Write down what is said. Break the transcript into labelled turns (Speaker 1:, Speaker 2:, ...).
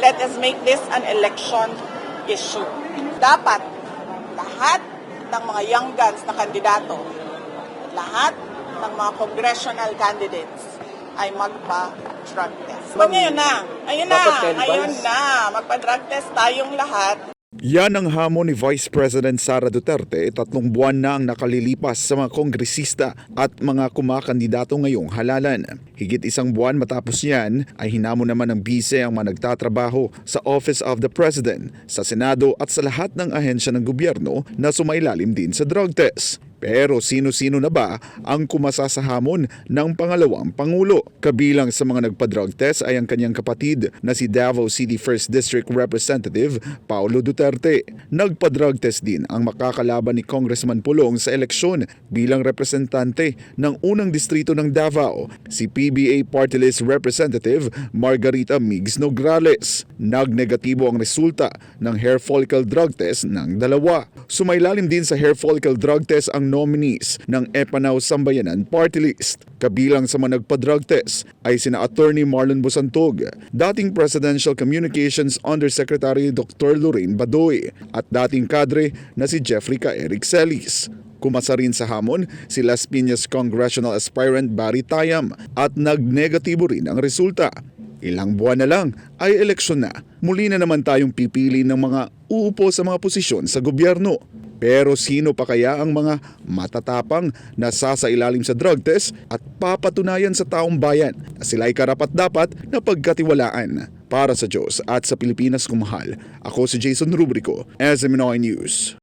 Speaker 1: let us make this an election issue. Dapat lahat ng mga young guns na kandidato, lahat ng mga congressional candidates ay magpa-drug test. So ngayon na, magpa-drug test tayong lahat.
Speaker 2: Yan ang hamon ni Vice President Sara Duterte 3 buwan na ang nakalilipas sa mga kongresista at mga kumakandidato ngayong halalan. Higit 1 buwan matapos yan ay hinamon naman ng bise ang mga nagtatrabaho sa Office of the President, sa Senado at sa lahat ng ahensya ng gobyerno na sumailalim din sa drug test. Pero sino-sino na ba ang kumasa sa hamon ng pangalawang Pangulo? Kabilang sa mga nagpa-drug test ay ang kanyang kapatid na si Davao City 1st District Representative Paulo Duterte. Nagpa-drug test din ang makakalaban ni Congressman Pulong sa eleksyon bilang representante ng unang distrito ng Davao, si PBA Party List Representative Margarita Migs Nograles. Nagnegatibo ang resulta ng hair follicle drug test ng dalawa. Sumailalim din sa hair follicle drug test ang nominees ng Epanaw Sambayanan Party List. Kabilang sa mga nagpa-drug test ay sina Attorney Marlon Bosantog, dating Presidential Communications Undersecretary Dr. Lorraine Badoy at dating kadre na si Jeffrey K. Eric Celis. Kumasa rin sa hamon si Las Piñas Congressional Aspirant Barry Tayam at nagnegatibo rin ang resulta. Ilang buwan na lang ay eleksyon na. Muli na naman tayong pipili ng mga uupo sa mga posisyon sa gobyerno. Pero sino pa kaya ang mga matatapang na sasailalim sa drug test at papatunayan sa taong bayan na sila ay karapat-dapat na pagkatiwalaan? Para sa Diyos at sa Pilipinas kumahal, ako si Jason Rubrico, SMNI News.